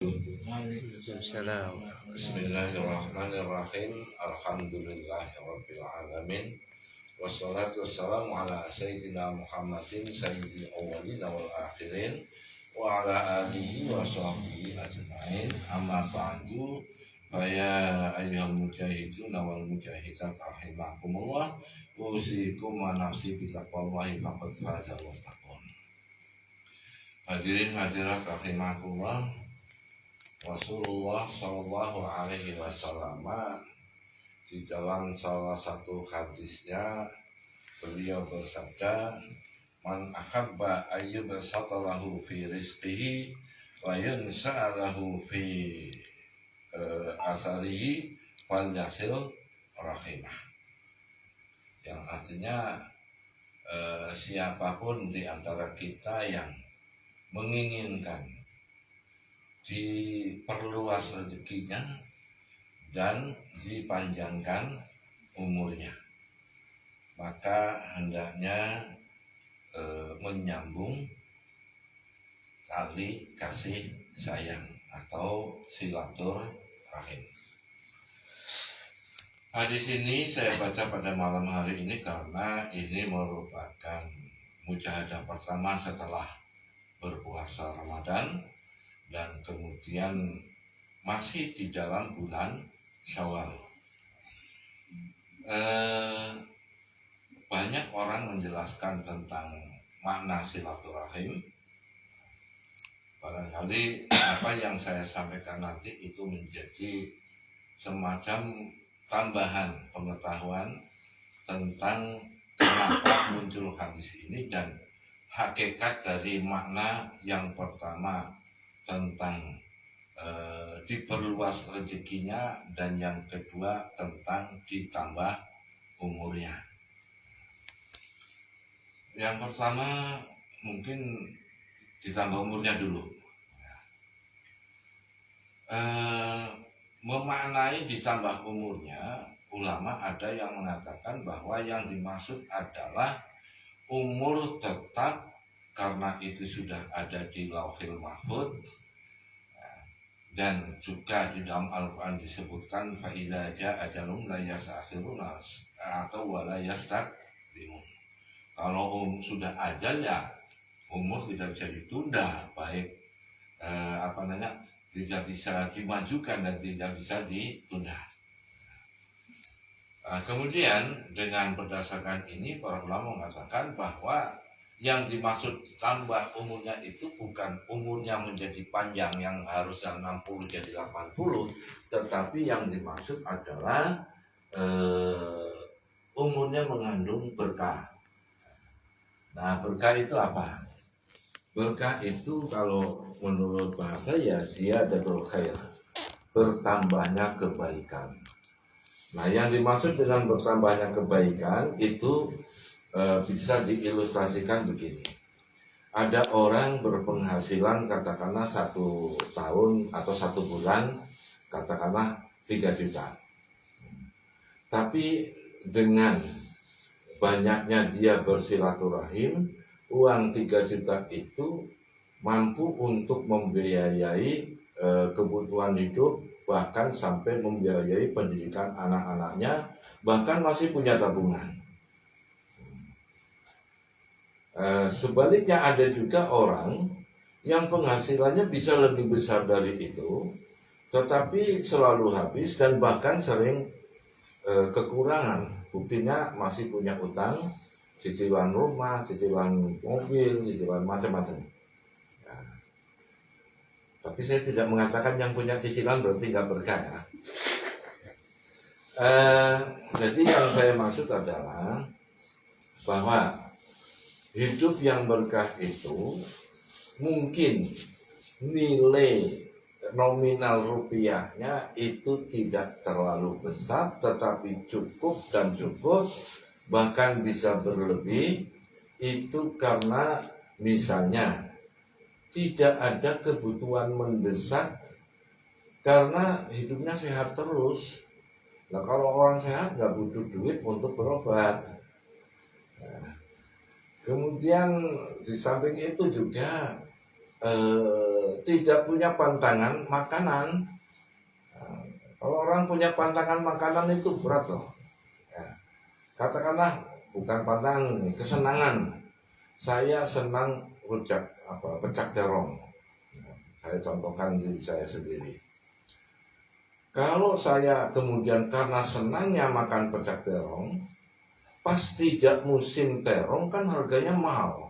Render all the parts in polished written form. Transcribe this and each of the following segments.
Waalaikumsalam. Bismillahirrahmanirrahim. Alhamdulillahirabbil alamin. Wassalatu wassalamu ala sayyidina Muhammadin sayyidil awwalin wal akhirin wa ala alihi wa sahbihi ajmain. Amma ba'du. Ya ayyuhal mujahidun wal mujahidat rahimakumullah. Usikum wa nafsi bi taqwallahi faqad fazal muttaqun. Hadirin hadirat rahimakumullah. Rasulullah Shallallahu Alaihi Wasallam di dalam salah satu hadisnya beliau bersabda, "Man ahabba ayyubsatalahu fi rizqihi wa yunsa'alahu fi asarihi wal yasil rahimah." Yang artinya siapapun di antara kita yang menginginkan diperluas rezekinya dan dipanjangkan umurnya, maka hendaknya menyambung tali kasih sayang atau silaturahim. Di sini saya baca pada malam hari ini karena ini merupakan mujahadah pertama setelah berpuasa Ramadan dan kemudian masih di dalam bulan Syawal. Banyak orang menjelaskan tentang makna silaturahim. Barangkali apa yang saya sampaikan nanti itu menjadi semacam tambahan pengetahuan tentang kenapa muncul hadis ini dan hakikat dari makna yang pertama tentang diperluas rezekinya dan yang kedua tentang ditambah umurnya. Yang pertama mungkin ditambah umurnya dulu. Memaknai ditambah umurnya, ulama ada yang mengatakan bahwa yang dimaksud adalah umur tetap karena itu sudah ada di Lauhil Mahfuz. Dan juga di dalam Al-Quran disebutkan fa'idza jaa ajalum la yasta'khiruna atau wa la yastaqdimun. Kalau sudah ajal ya umur tidak bisa ditunda, baik tidak bisa dimajukan dan tidak bisa ditunda. Kemudian dengan berdasarkan ini para ulama mengatakan bahwa yang dimaksud tambah umurnya itu bukan umurnya menjadi panjang yang harusnya 60 jadi 80, tetapi yang dimaksud adalah umurnya mengandung berkah. Nah, berkah itu apa? Berkah itu kalau menurut bahasa ya ziyadatul khair, bertambahnya kebaikan. Nah, yang dimaksud dengan bertambahnya kebaikan itu bisa diilustrasikan begini. Ada orang berpenghasilan katakanlah 1 tahun atau 1 bulan katakanlah 3 juta. Tapi dengan banyaknya dia bersilaturahim, uang 3 juta itu mampu untuk membiayai kebutuhan hidup, bahkan sampai membiayai pendidikan anak-anaknya, bahkan masih punya tabungan. Sebaliknya ada juga orang yang penghasilannya bisa lebih besar dari itu, tetapi selalu habis dan bahkan sering kekurangan. Buktinya masih punya utang, cicilan rumah, cicilan mobil, cicilan macam-macam. Nah, tapi saya tidak mengatakan yang punya cicilan berarti nggak berkah ya. Jadi yang saya maksud adalah bahwa hidup yang berkah itu mungkin nilai nominal rupiahnya itu tidak terlalu besar, tetapi cukup dan cukup, bahkan bisa berlebih. Itu karena misalnya tidak ada kebutuhan mendesak karena hidupnya sehat terus. Nah, kalau orang sehat nggak butuh duit untuk berobat. Kemudian di samping itu juga tidak punya pantangan makanan. Kalau orang punya pantangan makanan itu berat loh. Ya. Katakanlah bukan pantangan, kesenangan. Saya senang pecak terong. Saya contohkan diri saya sendiri. Kalau saya kemudian karena senangnya makan pecak terong, pas tidak musim terong kan harganya mahal.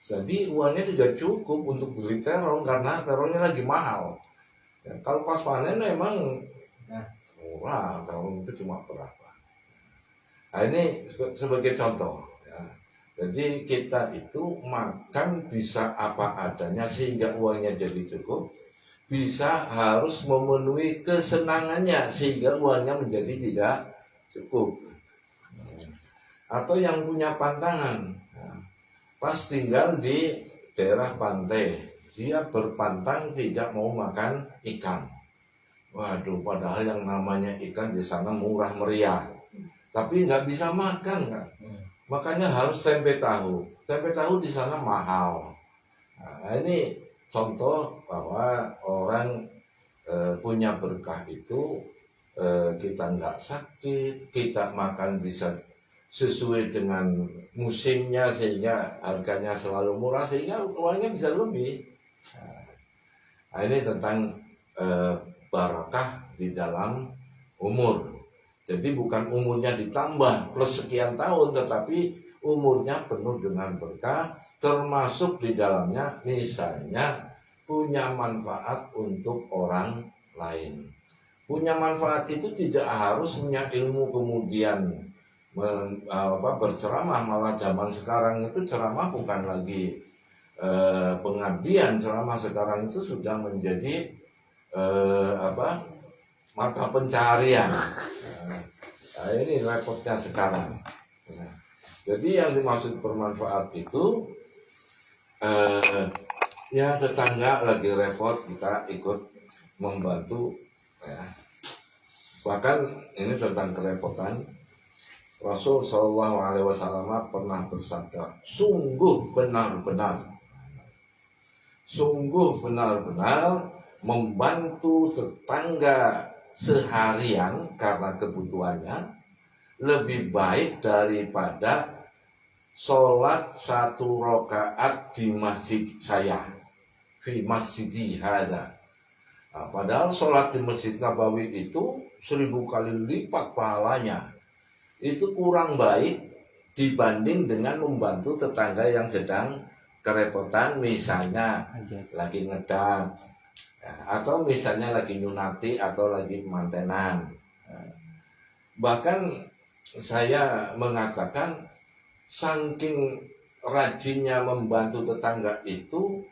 Jadi uangnya tidak cukup untuk beli terong karena terongnya lagi mahal. Ya, kalau pas panen memang murah, terong itu cuma berapa. Nah, ini sebagai contoh. Ya. Jadi kita itu makan bisa apa adanya sehingga uangnya jadi cukup. Bisa harus memenuhi kesenangannya sehingga uangnya menjadi tidak cukup. Atau yang punya pantangan, pas tinggal di daerah pantai, dia berpantang tidak mau makan ikan. Waduh, padahal yang namanya ikan di sana murah meriah, tapi nggak bisa makan kan. Makanya harus tempe tahu. Tempe tahu di sana mahal. Nah, ini contoh bahwa orang punya berkah itu kita nggak sakit, kita makan bisa sesuai dengan musimnya sehingga harganya selalu murah sehingga uangnya bisa lebih. Nah, ini tentang barakah di dalam umur. Jadi bukan umurnya ditambah plus sekian tahun, tetapi umurnya penuh dengan berkah, termasuk di dalamnya misalnya punya manfaat untuk orang lain. Punya manfaat itu tidak harus punya ilmu kemudian berceramah, malah zaman sekarang itu ceramah bukan lagi pengabdian, ceramah sekarang itu sudah menjadi mata pencarian. Nah, ini repotnya sekarang. Nah, jadi yang dimaksud bermanfaat itu ya tetangga lagi repot kita ikut membantu. Ya. Bahkan ini tentang kerepotan. Rasul Shallallahu Alaihi Wasallam pernah bersabda, sungguh benar-benar membantu tetangga seharian karena kebutuhannya lebih baik daripada sholat 1 rakaat di masjid saya, fi masjidi hadza. Nah, padahal sholat di Masjid Nabawi itu 1000 kali lipat pahalanya. Itu kurang baik dibanding dengan membantu tetangga yang sedang kerepotan, misalnya lagi ngedam, atau misalnya lagi nyunati atau lagi mantenan. Bahkan saya mengatakan saking rajinnya membantu tetangga itu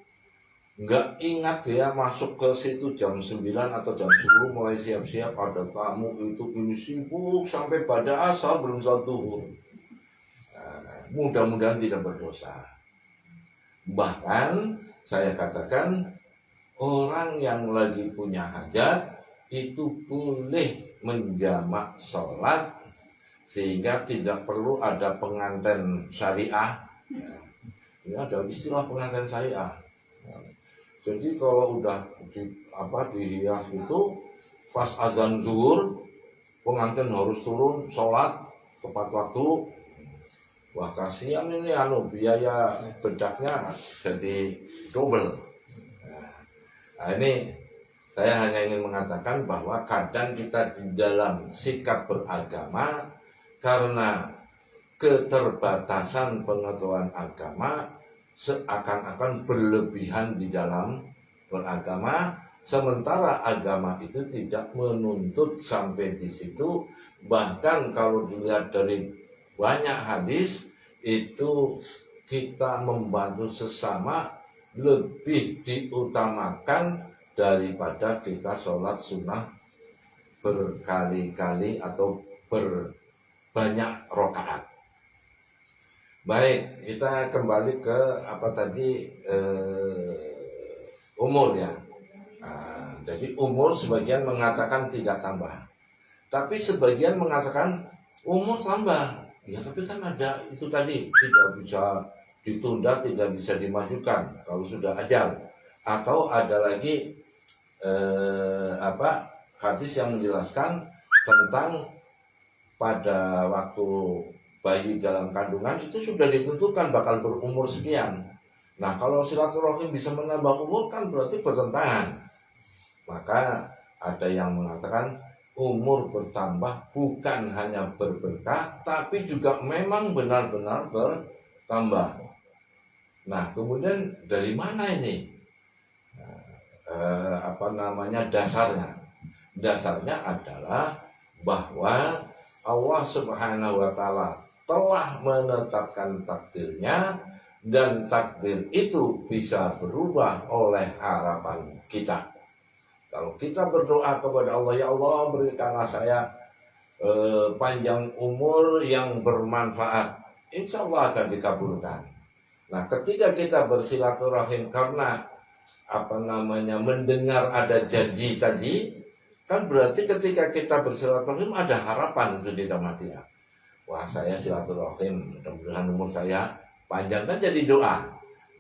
nggak ingat dia masuk ke situ jam 9 atau jam 10 mulai siap-siap ada tamu itu ini sibuk sampai pada asar belum satu. Mudah-mudahan tidak berdosa. Bahkan saya katakan orang yang lagi punya hajat itu boleh menjamak sholat sehingga tidak perlu ada pengantin syariah. Ini ada istilah pengantin syariah. Jadi kalau udah dihias itu pas azan zuhur pengantin harus turun sholat tepat waktu. Wah kasihan ini biaya bedaknya jadi double. Nah ini saya hanya ingin mengatakan bahwa kadang kita di dalam sikap beragama karena keterbatasan pengetahuan agama seakan-akan berlebihan di dalam beragama, sementara agama itu tidak menuntut sampai di situ. Bahkan kalau dilihat dari banyak hadis itu kita membantu sesama lebih diutamakan daripada kita sholat sunnah berkali-kali atau berbanyak rakaat. Baik, kita kembali ke umur ya. Nah, jadi umur sebagian mengatakan tidak tambah, tapi sebagian mengatakan umur tambah. Ya tapi kan ada itu tadi tidak bisa ditunda, tidak bisa dimajukan kalau sudah ajal. Atau ada lagi hadis yang menjelaskan tentang pada waktu bayi dalam kandungan itu sudah ditentukan bakal berumur sekian. Nah, kalau silaturahim bisa menambah umur kan berarti bertentangan. Maka ada yang mengatakan umur bertambah bukan hanya berberkah, tapi juga memang benar-benar bertambah. Nah, kemudian dari mana ini? Dasarnya? Dasarnya adalah bahwa Allah Subhanahu wa Ta'ala telah menetapkan takdirnya, dan takdir itu bisa berubah oleh harapan kita. Kalau kita berdoa kepada Allah, ya Allah berikanlah saya panjang umur yang bermanfaat, insya Allah akan dikabulkan. Nah, ketika kita bersilaturahim karena mendengar ada janji tadi, kan berarti ketika kita bersilaturahim ada harapan untuk dalam hatinya. Wah, saya silaturahim, mudah-mudahan umur saya panjang, kan jadi doa.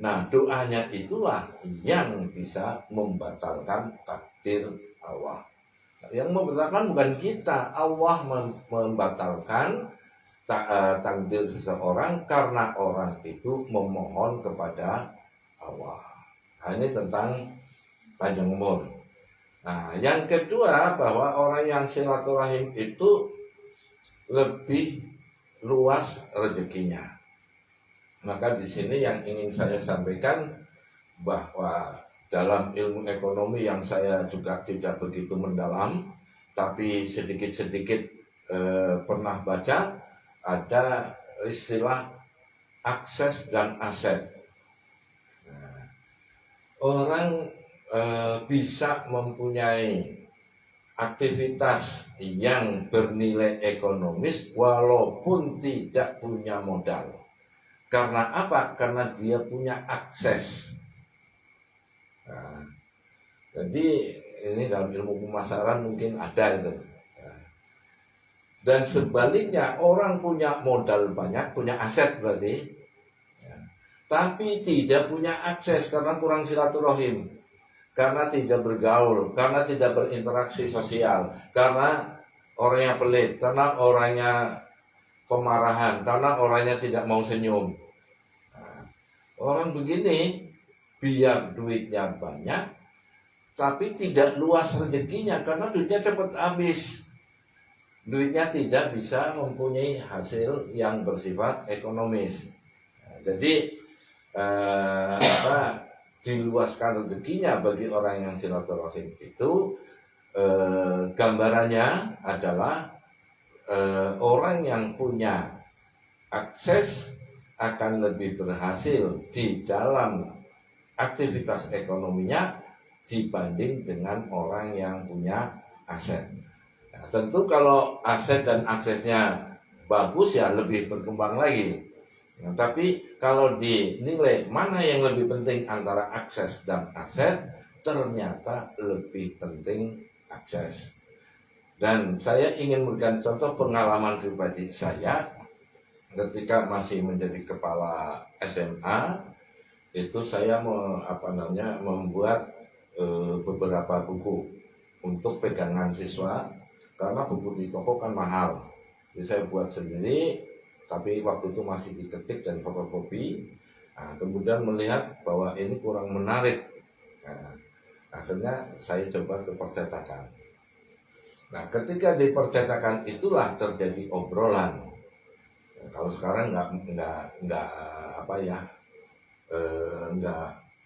Nah, doanya itulah yang bisa membatalkan takdir Allah. Yang membatalkan bukan kita, Allah membatalkan takdir seseorang karena orang itu memohon kepada Allah. Ini tentang panjang umur. Nah, yang kedua, bahwa orang yang silaturahim itu lebih luas rezekinya. Maka di sini yang ingin saya sampaikan bahwa dalam ilmu ekonomi yang saya juga tidak begitu mendalam, tapi sedikit-sedikit pernah baca, ada istilah akses dan aset. Nah, orang bisa mempunyai aktivitas yang bernilai ekonomis walaupun tidak punya modal. Karena apa? Karena dia punya akses. Nah, jadi ini dalam ilmu pemasaran mungkin ada itu. Dan sebaliknya, orang punya modal banyak, punya aset berarti, tapi tidak punya akses karena kurang silaturahim, karena tidak bergaul, karena tidak berinteraksi sosial, karena orangnya pelit, karena orangnya pemarahan, karena orangnya tidak mau senyum. Nah, orang begini biar duitnya banyak, tapi tidak luas rezekinya karena duitnya cepat habis. Duitnya tidak bisa mempunyai hasil yang bersifat ekonomis. Nah, jadi diluaskan rezekinya bagi orang yang silaturahim itu gambarannya adalah orang yang punya akses akan lebih berhasil di dalam aktivitas ekonominya dibanding dengan orang yang punya aset. Nah, tentu kalau aset dan aksesnya bagus ya lebih berkembang lagi. Nah, tapi kalau dinilai mana yang lebih penting antara akses dan aset, ternyata lebih penting akses. Dan saya ingin memberikan contoh pengalaman pribadi saya ketika masih menjadi kepala SMA. Itu saya membuat beberapa buku untuk pegangan siswa, karena buku di toko kan mahal. Jadi saya buat sendiri, tapi waktu itu masih diketik dan fotokopi. Nah, kemudian melihat bahwa ini kurang menarik. Nah, akhirnya saya coba ke percetakan. Nah, ketika di percetakan itulah terjadi obrolan. Nah, kalau sekarang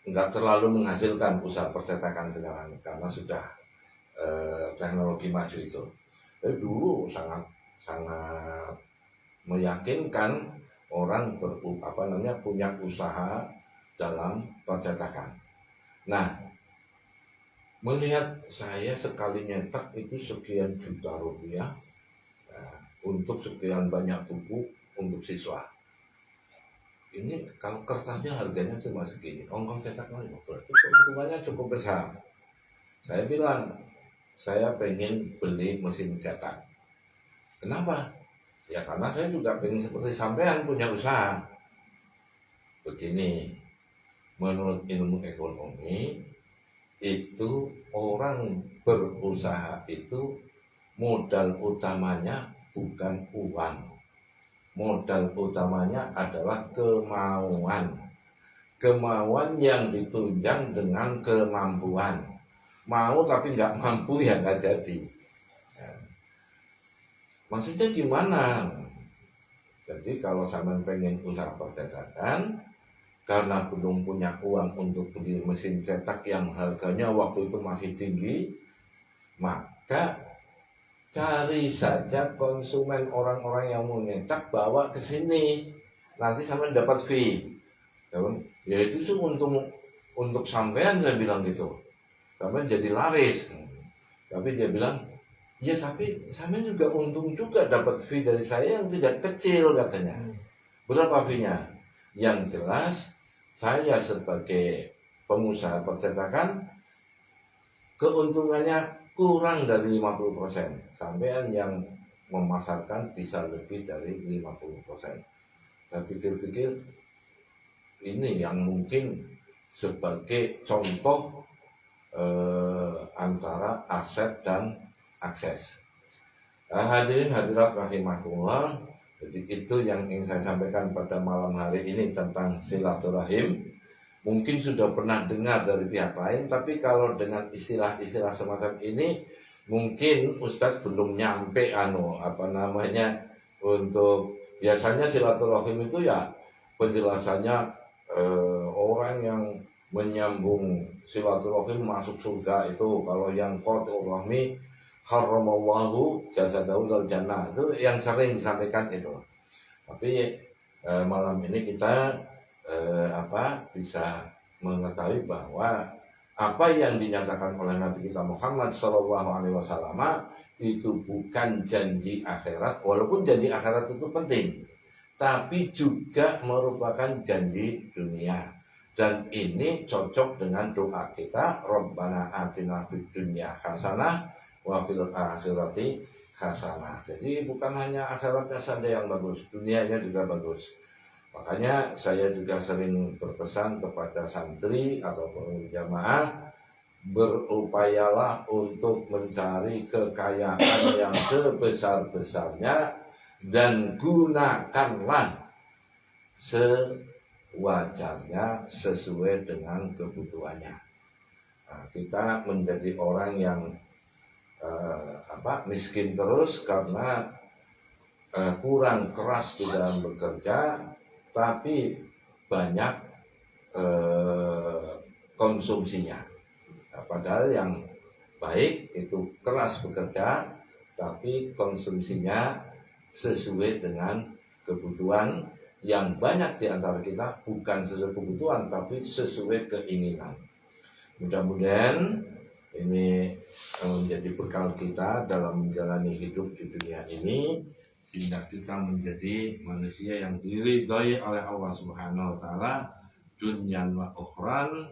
nggak terlalu menghasilkan usaha percetakan sekarang karena sudah teknologi maju itu. Tapi dulu sangat meyakinkan orang punya usaha dalam percetakan. Nah, melihat saya sekali nyetak itu sekian juta rupiah untuk sekian banyak buku untuk siswa. Ini kalau kertasnya harganya cuma segini, ongkos cetaknya berarti keuntungannya cukup besar. Saya bilang, saya pengen beli mesin cetak. Kenapa? Ya karena saya juga pengen seperti sampean punya usaha. begini, menurut ilmu ekonomi itu orang berusaha itu modal utamanya bukan uang, modal utamanya adalah kemauan yang ditunjang dengan kemampuan. Mau tapi nggak mampu ya nggak jadi. Maksudnya gimana? Jadi kalau sampean pengen usaha percetakan, karena belum punya uang untuk beli mesin cetak yang harganya waktu itu masih tinggi, maka cari saja konsumen orang-orang yang mau nyetak, bawa ke sini, nanti sampean dapat fee. Ya itu sih untuk sampean, saya bilang gitu, sampean jadi laris. Tapi dia bilang, ya tapi sampean juga untung juga, dapat fee dari saya yang tidak kecil katanya. Berapa fee-nya? Yang jelas saya sebagai pengusaha percetakan keuntungannya kurang dari 50%. Sampean yang memasarkan bisa lebih dari 50%. Saya pikir-pikir ini yang mungkin sebagai contoh antara aset dan akses. Hadirin hadirat rahimakumullah, jadi itu yang ingin saya sampaikan pada malam hari ini tentang silaturahim. Mungkin sudah pernah dengar dari pihak lain, tapi kalau dengan istilah-istilah semacam ini mungkin Ustadz belum nyampe untuk biasanya silaturahim itu ya penjelasannya orang yang menyambung silaturahim masuk surga itu, kalau yang qati'ur rahmi haramallahu jasadahu dal jannah, itu yang sering disampaikan itu. Tapi malam ini kita bisa mengetahui bahwa apa yang dinyatakan oleh Nabi kita Muhammad SAW itu bukan janji akhirat, walaupun janji akhirat itu penting, tapi juga merupakan janji dunia. Dan ini cocok dengan doa kita, Rabbana atina fid dunya hasanah wa fil akhirati hasanah. Jadi bukan hanya akhiratnya saja yang bagus, dunianya juga bagus. Makanya saya juga sering berpesan kepada santri ataupun jamaah, berupayalah untuk mencari kekayaan yang sebesar-besarnya dan gunakanlah sewajarnya sesuai dengan kebutuhannya. Nah, kita menjadi orang yang miskin terus karena kurang keras di dalam bekerja, tapi banyak konsumsinya. Nah, padahal yang baik itu keras bekerja, tapi konsumsinya sesuai dengan kebutuhan. Yang banyak di antara kita bukan sesuai kebutuhan, tapi sesuai keinginan. Mudah-mudahan ini menjadi bekal kita dalam menjalani hidup di dunia ini, sehingga kita menjadi manusia yang diridhai oleh Allah Subhanahu wa taala dunyan wa ukhran.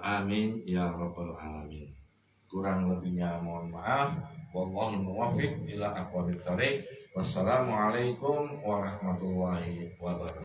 Amin ya rabbal alamin. Kurang lebihnya mohon maaf. Wallahul muwaffiq ila aqwamit thoriq. Wassalamualaikum warahmatullahi wabarakatuh.